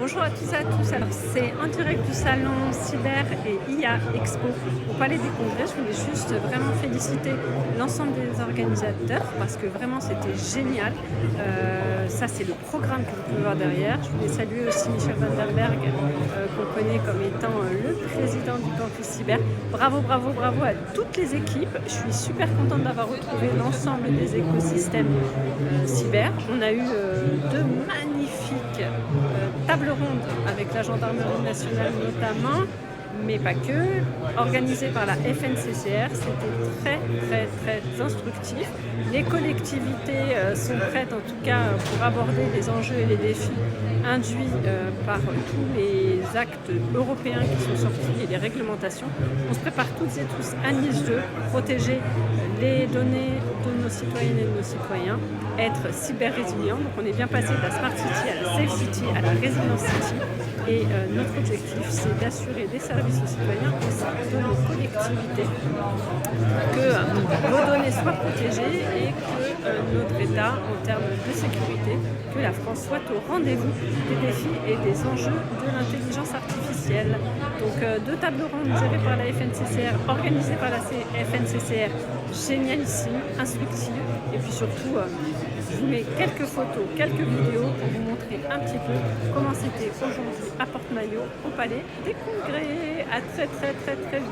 Bonjour à tous et à tous. Alors c'est en direct du salon Cyber et IA Expo au Palais des Congrès. Je voulais juste vraiment féliciter l'ensemble des organisateurs parce que vraiment c'était génial. Ça c'est le programme que vous pouvez voir derrière. Je voulais saluer aussi Michel Van der Berg qu'on connaît comme étant le président du campus Cyber. Bravo, bravo, bravo à toutes les équipes. Je suis super contente d'avoir retrouvé l'ensemble des écosystèmes cyber. On a eu deux magnifiques tables rondes avec la gendarmerie nationale notamment, mais pas que, organisées par la FNCCR. C'était très très très instructif. Les collectivités sont prêtes en tout cas pour aborder les enjeux et les défis induits par tous les actes européens qui sont sortis et les réglementations. On se prépare toutes et tous à Nice 2 pour protéger les données de nos citoyennes et de nos citoyens, être cyber résilient. Donc on est bien passé de la Smart City à la Safe City à la Resilience City. Et notre objectif, c'est d'assurer des services aux citoyens au sein de nos collectivités, que nos données soient protégées et que notre État, en termes de sécurité, que la France soit au rendez-vous des défis et des enjeux de l'intelligence artificielle. Donc deux tables rondes gérées par la FNCCR, organisées par la FNCCR, génialissime, instructive, et puis surtout je vous mets quelques photos, quelques vidéos pour vous montrer un petit peu comment c'était aujourd'hui à Porte-Maillot au Palais des Congrès. À très très très très vite.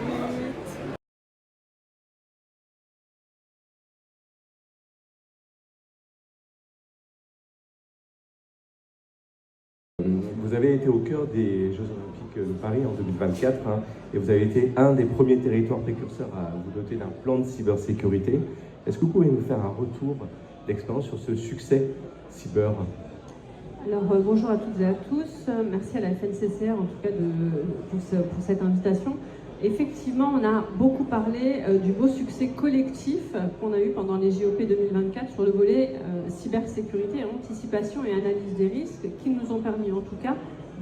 Vous avez été au cœur des Jeux Olympiques de Paris en 2024 et vous avez été un des premiers territoires précurseurs à vous doter d'un plan de cybersécurité. Est-ce que vous pouvez nous faire un retour d'expérience sur ce succès cyber? Alors bonjour à toutes et à tous, merci à la FNCCR en tout cas pour cette invitation. Effectivement, on a beaucoup parlé du beau succès collectif qu'on a eu pendant les JOP 2024 sur le volet cybersécurité, anticipation et analyse des risques qui nous ont permis en tout cas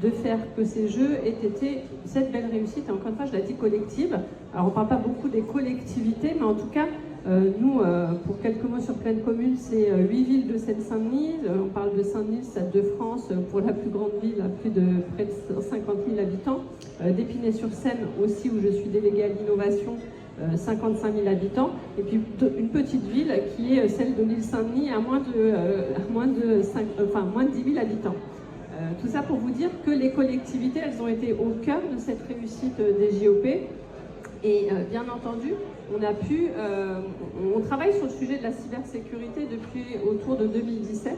de faire que ces jeux aient été cette belle réussite. Et encore une fois, je la dis collective. Alors on ne parle pas beaucoup des collectivités, mais en tout cas, nous, pour quelques mots sur Plaine Commune, c'est 8 villes de Seine-Saint-Denis. On parle de Saint-Denis, Stade de France, pour la plus grande ville, à plus de près de 50 000 habitants. d'Épinay-sur-Seine aussi, où je suis déléguée à l'innovation, 55 000 habitants. Et puis une petite ville qui est celle de l'île Saint-Denis, à moins de 10 000 habitants. Tout ça pour vous dire que les collectivités, elles ont été au cœur de cette réussite des JOP. Et bien entendu, on travaille sur le sujet de la cybersécurité depuis autour de 2017.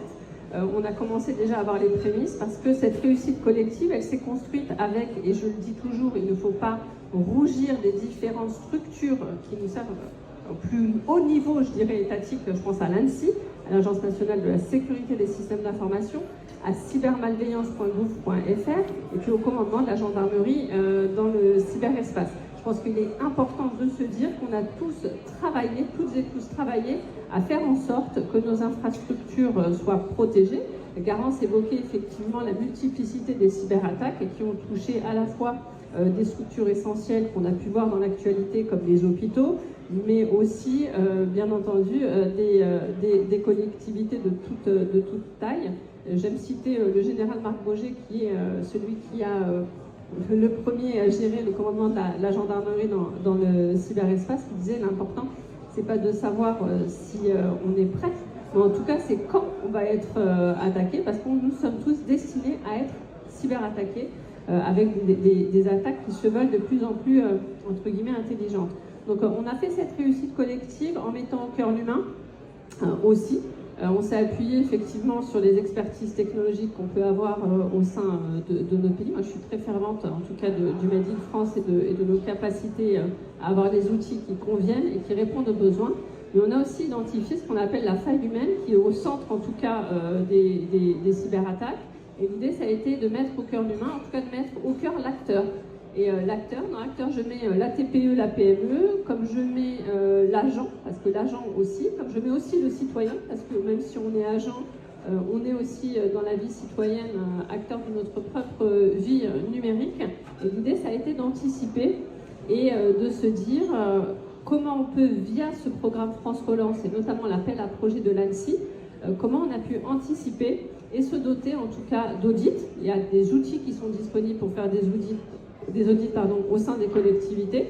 On a commencé déjà à avoir les prémices parce que cette réussite collective, elle s'est construite avec, et je le dis toujours, il ne faut pas rougir des différentes structures qui nous servent au plus haut niveau, je dirais, étatique. Je pense à l'ANSSI, à l'Agence nationale de la sécurité des systèmes d'information, à cybermalveillance.gouv.fr et puis au commandement de la gendarmerie dans le cyberespace. Je pense qu'il est important de se dire qu'on a tous travaillé, toutes et tous travaillé à faire en sorte que nos infrastructures soient protégées. Garance évoquait effectivement la multiplicité des cyberattaques qui ont touché à la fois des structures essentielles qu'on a pu voir dans l'actualité comme les hôpitaux, mais aussi bien entendu des collectivités de toute taille. J'aime citer le général Marc Boger qui est celui qui a le premier à gérer les commandements de la gendarmerie dans le cyberespace, qui disait l'important, c'est pas de savoir si on est prêt, mais en tout cas c'est quand on va être attaqué, parce que nous sommes tous destinés à être cyberattaqués avec des attaques qui se veulent de plus en plus entre guillemets intelligentes. Donc on a fait cette réussite collective en mettant au cœur l'humain aussi. On s'est appuyé effectivement sur les expertises technologiques qu'on peut avoir au sein de nos pays. Moi, je suis très fervente, en tout cas, du Made in France et de nos capacités à avoir des outils qui conviennent et qui répondent aux besoins. Mais on a aussi identifié ce qu'on appelle la faille humaine, qui est au centre, en tout cas, des cyberattaques. Et l'idée, ça a été de mettre au cœur l'humain, en tout cas de mettre au cœur l'acteur. Et l'acteur, dans l'acteur, je mets la TPE, la PME, comme je mets l'agent, parce que l'agent aussi, comme je mets aussi le citoyen, parce que même si on est agent, on est aussi dans la vie citoyenne acteur de notre propre vie numérique. Et l'idée, ça a été d'anticiper et de se dire comment on peut, via ce programme France Relance, et notamment l'appel à projet de l'ANSSI, comment on a pu anticiper et se doter en tout cas d'audits. Il y a des outils qui sont disponibles pour faire des audits au sein des collectivités.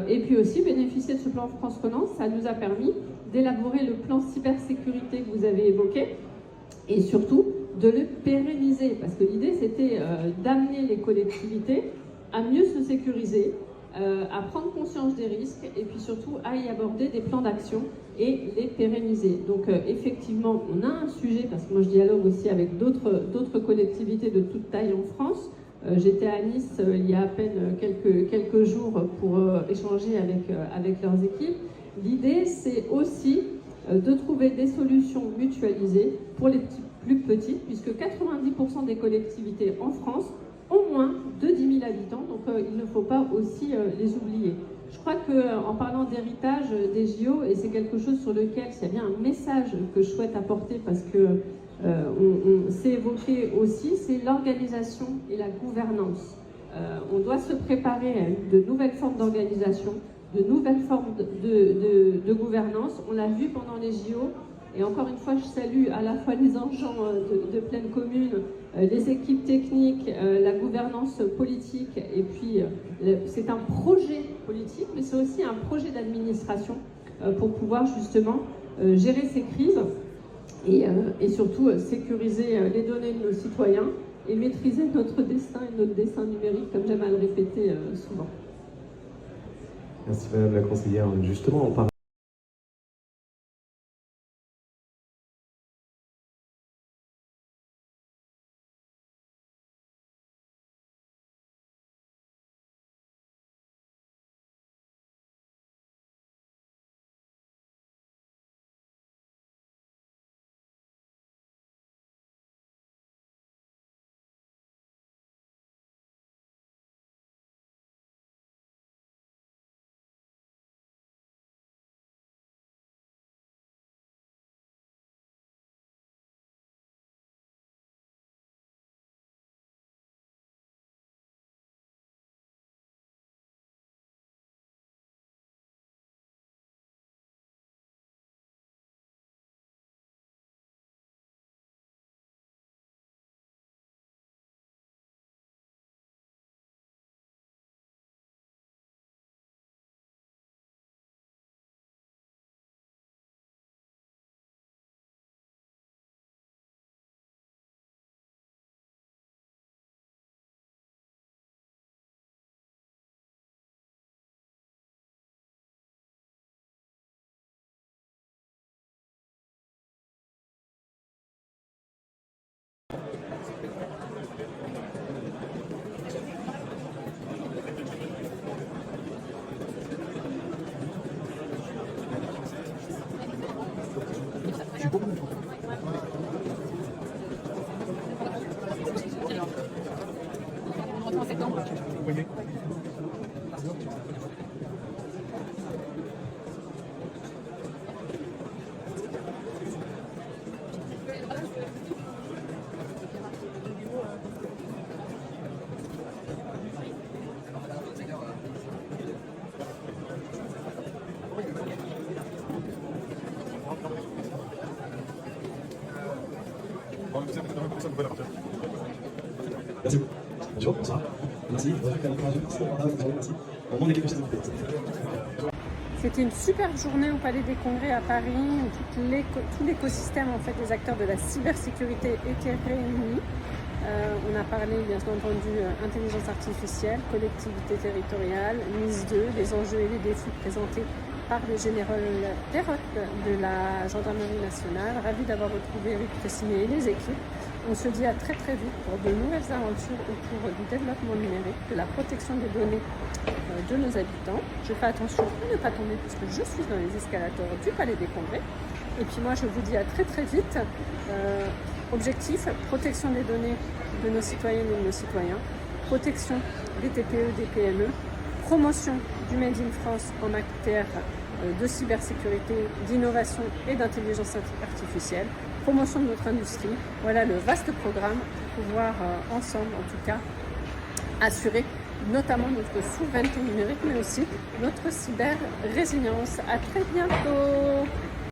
Et puis aussi bénéficier de ce plan France Relance, ça nous a permis d'élaborer le plan cybersécurité que vous avez évoqué et surtout de le pérenniser, parce que l'idée c'était d'amener les collectivités à mieux se sécuriser, à prendre conscience des risques et puis surtout à y aborder des plans d'action et les pérenniser. Donc effectivement, on a un sujet, parce que moi je dialogue aussi avec d'autres collectivités de toute taille en France. J'étais à Nice il y a à peine quelques jours pour échanger avec leurs équipes. L'idée, c'est aussi de trouver des solutions mutualisées pour les plus petites, puisque 90% des collectivités en France ont moins de 10 000 habitants, donc il ne faut pas aussi les oublier. Je crois qu'en parlant d'héritage des JO, et c'est quelque chose sur lequel il y a bien un message que je souhaite apporter, parce que on s'est évoqué aussi, c'est l'organisation et la gouvernance. On doit se préparer à de nouvelles formes d'organisation, de nouvelles formes de gouvernance. On l'a vu pendant les JO, et encore une fois, je salue à la fois les agents de pleine commune, les équipes techniques, la gouvernance politique, et puis c'est un projet politique, mais c'est aussi un projet d'administration pour pouvoir justement gérer ces crises et surtout sécuriser les données de nos citoyens et maîtriser notre destin et notre destin numérique, comme j'aime à le répéter souvent. Merci Madame la conseillère. Justement, on parle Merci. Bonjour, bonsoir. Merci. C'était une super journée au Palais des Congrès à Paris, où tout l'écosystème en fait, des acteurs de la cybersécurité était réuni. On a parlé bien entendu intelligence artificielle, collectivité territoriale, NIS 2, les enjeux et les défis présentés par le général Perrotte de la Gendarmerie nationale. Ravi d'avoir retrouvé Eric Fressinet et les équipes. On se dit à très très vite pour de nouvelles aventures autour du développement numérique, de la protection des données de nos habitants. Je fais attention à ne pas tomber puisque je suis dans les escalators du Palais des Congrès. Et puis moi je vous dis à très très vite. Objectif, protection des données de nos citoyennes et de nos citoyens, protection des TPE, des PME, promotion du Made in France en matière de cybersécurité, d'innovation et d'intelligence artificielle, promotion de notre industrie. Voilà le vaste programme pour pouvoir ensemble, en tout cas, assurer notamment notre souveraineté numérique, mais aussi notre cyber-résilience. À très bientôt.